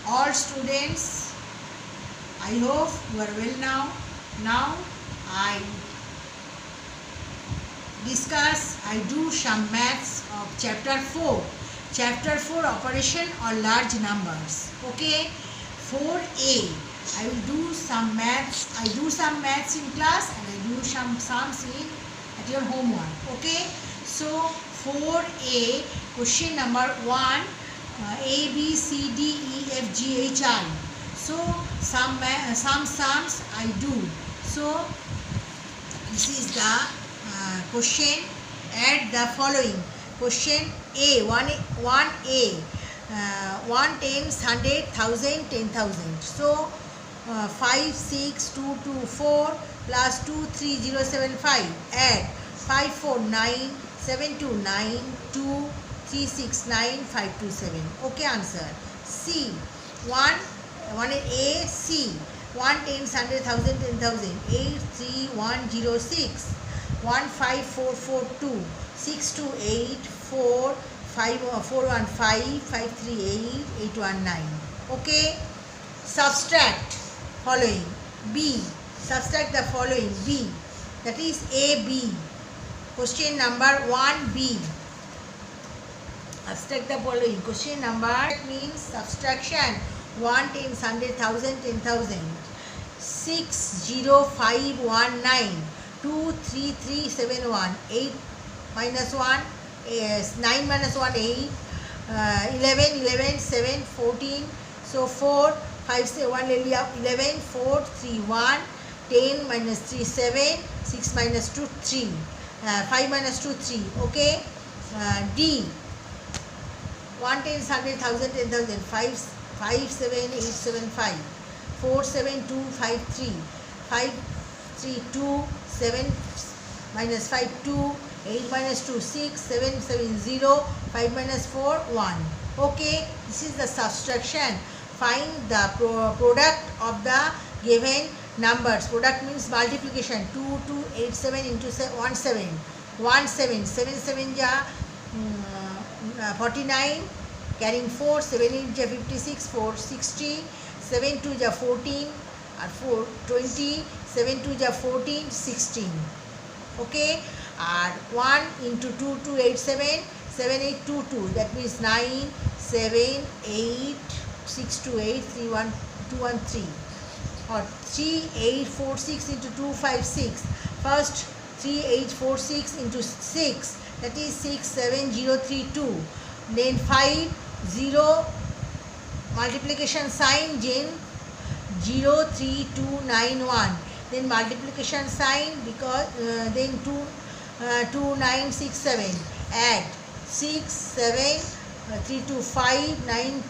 all students. I hope you are well now. Now I do some maths of chapter 4. Chapter 4 operation on large numbers. Okay, 4a. I will do some maths. I do some maths in class and I do some sums at your homework. Okay, so 4a, question number 1, A, B, C, D, E, F, G, H, I. So some sums I do. So this is the question. Add the following. Question A, 1A, 1 tens, 100, 1000, 10,000. So 5, 6, 2, 2, 4 plus 2, 3, 0, 7, 5. Add 5, 4, 9, 7, 2, 9, 2, 3, 6, 9, 5, 2, 7. Okay, answer. C, 1 A, C. 1 tens, 100, 1000, 10,000. 8, 3, 1, 0, 6. 1, 5, 4, 4, 2. 6, 2, 8, 4, 5, 4, 1, 5, 5, 3, 8, 8, 1, 9. Okay. Subtract following. B. Subtract the following. B. That is A, B. Question number 1B. Subtract the following. Question number means subtraction. 1 tens, 100, 1000, 10,000. 6, 0, 5, 1, 9. 2, 3, 3, 7, 1. 8 minus 1 is 9 minus 1, 8. 11, 11, 7, 14. So 4, 5, 1, 11, 4, 3, 1. 10 minus 3, 7. 6 minus 2, 3. 5 minus 2, 3. Okay. D. 1 tens, 100, 1000, 10,000. 5, 7, 8, 7, 5. 4, 7, 2, 5, 3. 5, 3, 2. 7 minus 5, 2. 8 minus 2, 6. 7, 7, 0. 5 minus 4, 1. Okay. This is the subtraction. Find the product of the given numbers. Product means multiplication. 2, 2, 8, 7 into 1, 7. 1, 7. 7, 7 ja 49. Carrying 4. 7, 8 ja 56. 4, 60. 7, 2 ja 14. 4, 20. 7, 2 ja 14. 16. Okay. And 1 into 2, 2, 8, 7. 7, 8, 2, 2. That means 9, 7, 8, 6, 2, 8, 3, 1, 2, 1, 3. Or 3, 8, 4, 6 into 2, 5, 6. First 3, 8, 4, 6 into 6. That is 6, 7, 0, 3, 2. Then 5, 0, multiplication sign, then 0, 3, 2, 9, 1. Then multiplication sign, because then 2, 9, 6, 7. Add 6, 7, 3, 2, 5, 9,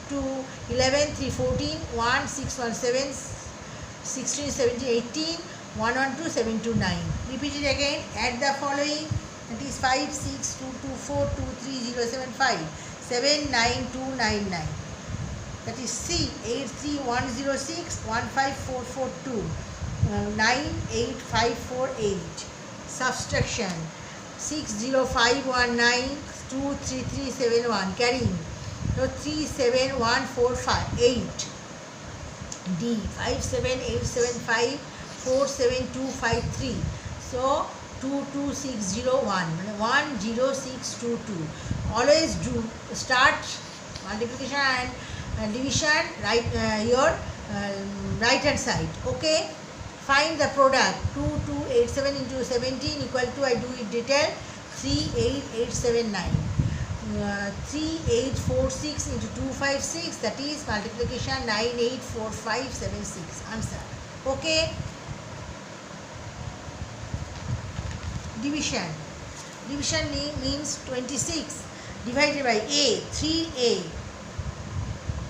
2, 11, 3, 14, 1, 6, 1, 7, 16, 17, 18, 1, 1, 2, 7, 2, 9. Repeat it again. Add the following. That is 5, 6, 2, 2, 4, 2, 3, 0, 7, 5. 7, 9, 2, 9, 9. That is C. 8, 3, 1, 0, 6, 1, 5, 4, 4, 2. 9, 8, 5, 4, 8. Subtraction. 6, 0, 5, 1, 9, 2, 3, 3, 7, 1. Carrying. So 3, 7, 1, 4, 5, 8. D. 5, 7, 8, 7, 5, 4, 7, 2, 5, 3. So 2, 2, 6, 0, 1. 1, 0, 6, 2, 2. Always do start multiplication and division right your right hand side. Okay. Find the product. 2, 2, 8, 7 into 17 equal to, I do it detail, 3, 8, 8, 7, 9. 3, 8, 4, 6 into 2, 5, 6. That is multiplication 9, 8, 4, 5, 7, 6. Answer. Okay. Division. Division means 26 divided by A. 3A.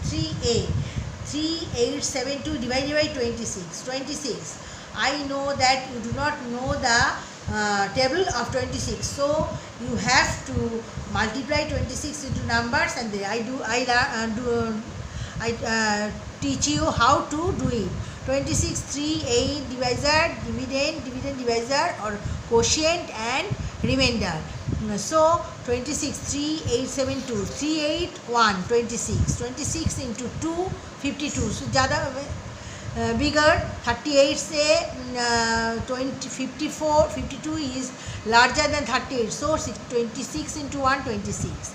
3A. 3, 8, 7, 2 divided by 26. 26. I know that you do not know the table of 26. So you have to multiply 26 into numbers, and I teach you how to do it. 26, 3, 8 divisor, dividend, divisor, or quotient and remainder. So 26 3872 381 26 26 into 2 52. So ज़्यादा bigger. 38 से 20 54 52 is larger than 38. So 26 into 1 26.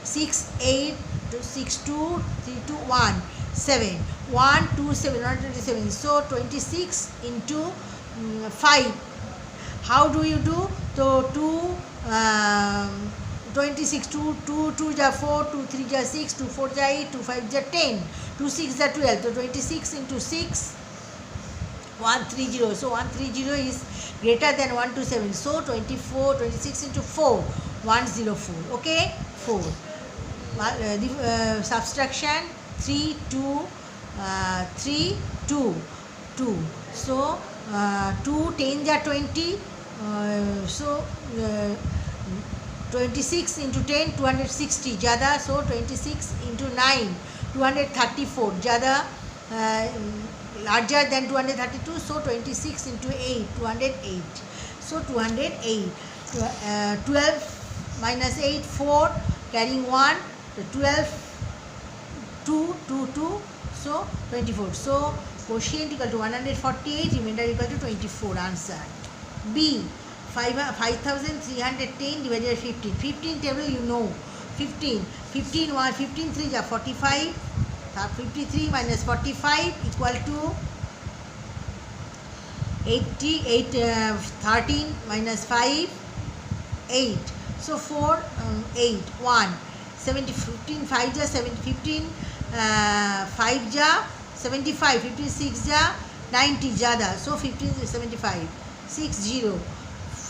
6 8 6 2 3 2 1 7 1 2 7 127. So 26 into 5. How do you do? So 2 26 2 2 2 ja 4 2 3 ja 6 2 4 ja 8 2 5 ja 10 2 6 ja 12. So 26 into 6 130. So 130 is greater than 127. So 26 into 4 104. Okay, 4. Subtraction 3 2 3 2 2. So 2 10 ja 20. So 26 into 10 260 ज़्यादा. So 26 into 9 234 ज़्यादा, larger than 232. So 26 into 8 208. So 208. 12 minus 8 4, carrying 1. 12 2 2 2. So 24. So quotient equal to 148, remainder equal to 24. Answer B. 5310 divided by 15. 15 table you know. 15 1 15 3 is 45. 53 minus 45 equal to 88. 13 minus 5 8. So 4 8 1 70. 15 5 ja 7. 15 5 ja 75. 56 ja 90 ज़्यादा. So 15 is 75. 60.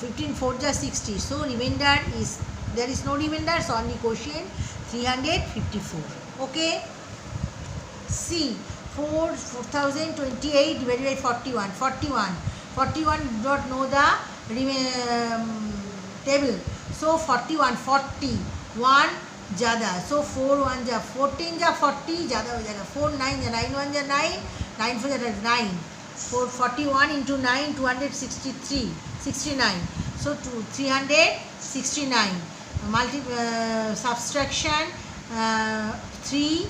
15 4 ja 60. So remainder is, there is no remainder, so only quotient 354. Okay. C. 4028 divided by 41. 41 do not know the table. So 41 40 1 ज़्यादा. So 4 1 ja 14 ja 40 ज़्यादा हो जाएगा. 4 9 ja 9 1 ja 9 9 4 ja 9. 41 into 9 263 69. So 369. Subtraction 3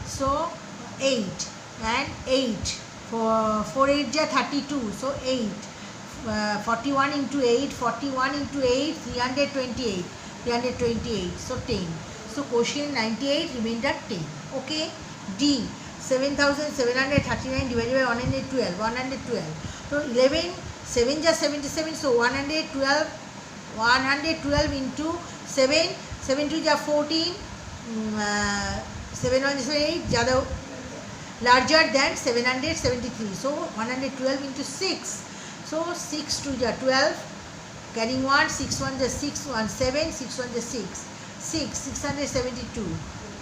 so 8 and 8 for 8 ja 32. So 8 41 into 8 41 into 8 328. So 10. So quotient 98, remainder 10. Okay. D. 7739 divided by 112. So 11 7 ja 77. So 112 into 7 7 2 ja 14. 7 1 is 8 ज़्यादा, larger than 773. So 112 into 6. So 6 2 ja 12, carrying 1. 6 1 ja 6 1 7. 6 1 ja 6 672.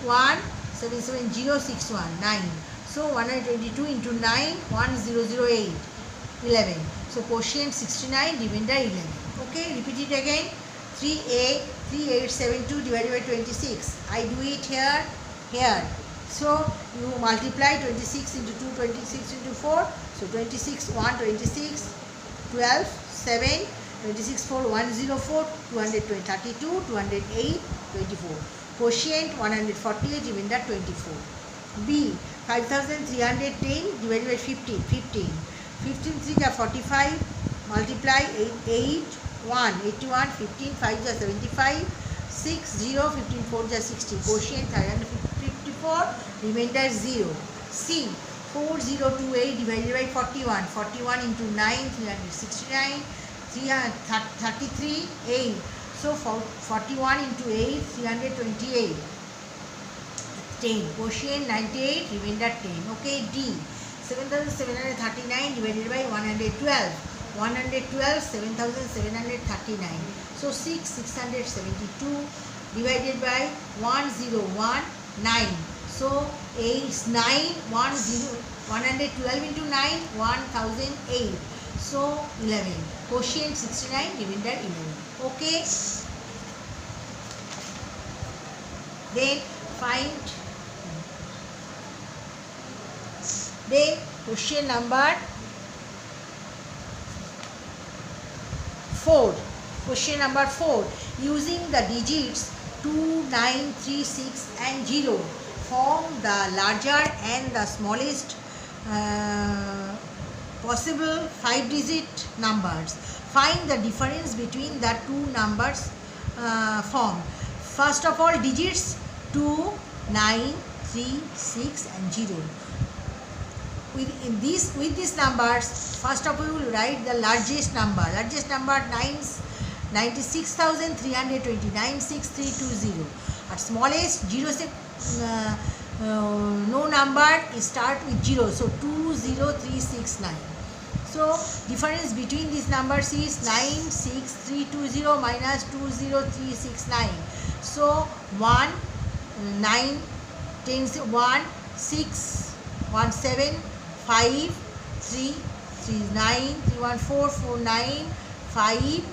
1 7 7 0 6 1 9. So 122 into 9 1008 11. So quotient 69, remainder 11. Okay, repeat it again. 3872 divided by 26. I do it here. So you multiply 26 into 2, 26 into 4. So 26 1 26 12 7 26 4 104 232 208 24. Quotient 148, remainder 24. B. 5310 divided by 15. 15 3 ja 45. Multiply 8 1 81. 15 5 ja 75. 6 0 15 4 ja 60. Quotient 354, remainder 0. C. 4028 divided by 41. 41 into 9 369. 33 8. So 41 into 8 328. 10. Quotient 98, remainder 10. Okay. D. 7739 divided by 112. 7739. So 672 divided by 101 9. So 8 9 112 into 9 1008. So 11. Quotient 69, remainder 11. Okay. Then find the question number 4. Question number 4. Using the digits 2, 9, 3, 6 and 0 form the larger and the smallest possible 5-digit numbers. Find the difference between the two numbers formed. First of all, digits 2, 9, 3, 6 and 0. With these numbers, first of all, we will write the largest number. Largest number 96,320, 96320. At smallest, no number is start with 0, so 20369. So difference between these numbers is 96320 minus 20369. So 1 9 10 1 6 1 7 5 3 3 9 3 1 4 4 9 5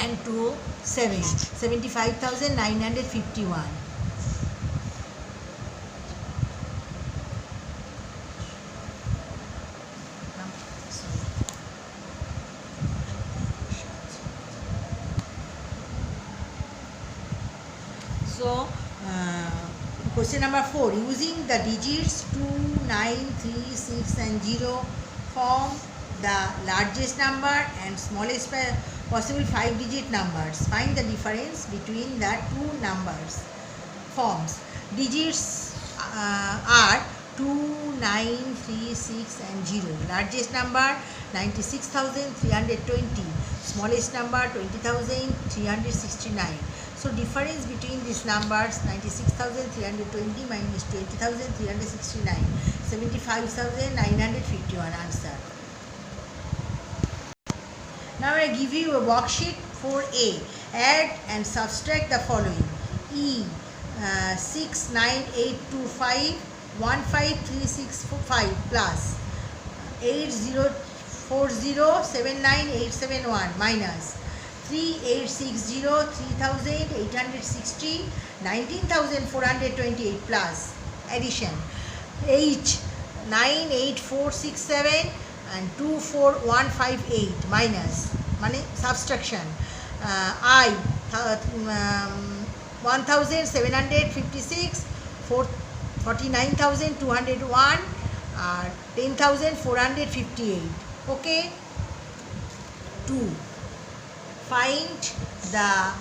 and 2 7 75,951. So question number 4. Using the digits 2, 9, 3, 6 and 0 form the largest number and smallest possible 5-digit numbers. Find the difference between the two numbers forms. Digits are 2, 9, 3, 6 and 0. Largest number 96,320. Smallest number 20,369. So difference between these numbers 96,320 minus 20,369, 75,951 answer. Now I give you a worksheet 4A. Add and subtract the following. E 69825 15365 plus 804079,871 minus 3860 3860 19,428 plus addition H 98467 and 24158 minus money subtraction I 1756 49,201 10,458. Okay. 2. Find the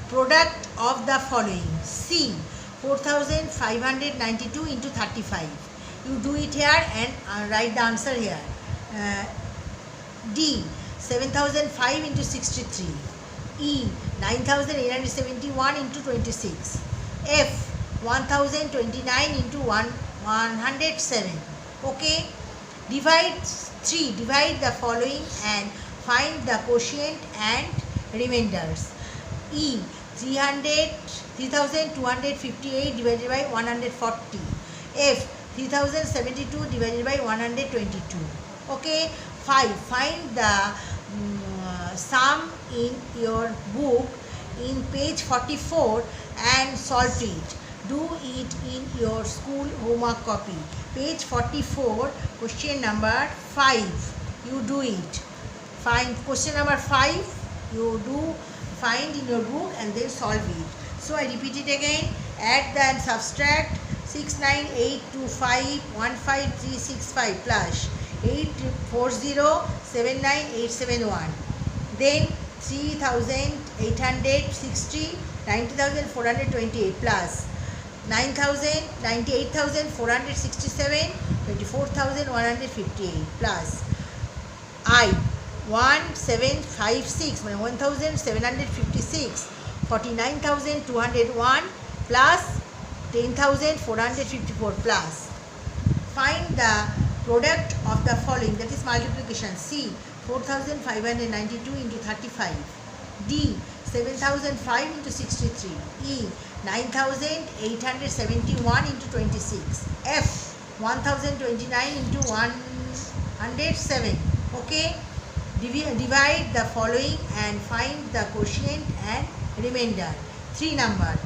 product of the following. C 4,592 into 35. You do it here and write the answer here. D 7,005 into 63. E 9,871 into 26. F 1,029 into 107. Okay. Divide 3. Divide the following and find the quotient and remainders. E 3,258 divided by 140. F 3,072 divided by 122. Okay. 5. Find the sum in your book in page 44 and solve it. Do it in your school homework copy. Page 44, question number 5. You do it. Find question number 5. You do find in your book and then solve it. So I repeat it again. Add and subtract 69825 15365 plus 84079,871. Then 3,860 90,428 plus 98,467 24,158 plus I 1756 1,756 49,201 plus 10,454 plus. Find the product of the following, that is multiplication. C 4,592 into 35. D 7,005 into 63. E 9,871 into 26. F 1,029 into 107. Okay. Divide the following and find the quotient and remainder. 3 number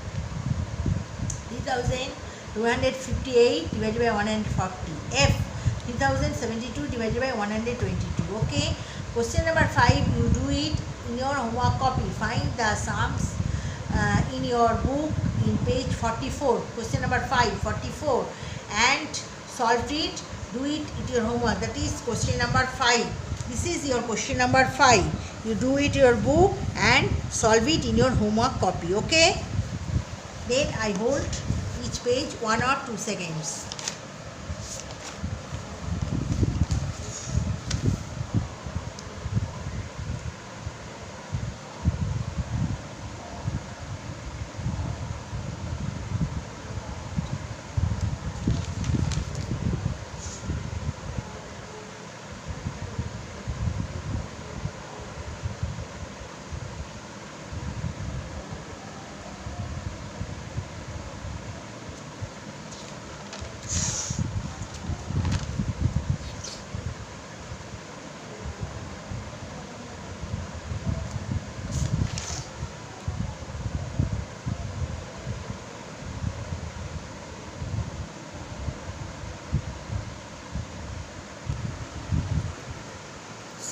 3,258 divided by 140. F 3,072 divided by 122. Okay. Question number 5, you do it in your homework copy. Find the sums in your book in page 44. Question number 5, 44, and solve it. Do it in your homework. That is question number 5. This is your question number 5. You do it in your book and solve it in your homework copy. Okay? Then I hold each page 1 or 2 seconds.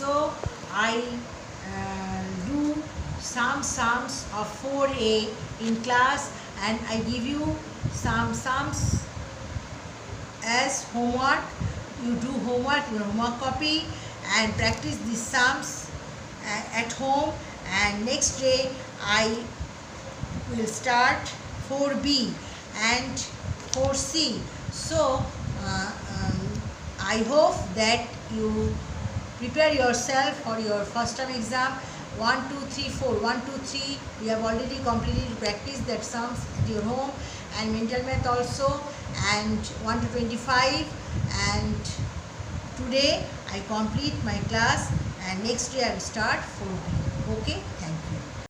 So I do some sums of 4A in class, and I give you some sums as homework. You do homework, your homework copy, and practice these sums at home, and next day I will start 4B and 4C. So I hope that you prepare yourself for your first term exam. 1, 2, 3, 4. 1, 2, 3. We have already completed practice that sums at your home, and mental math also, and 1 to 25. And today I complete my class, and next day I will start 4B. Okay.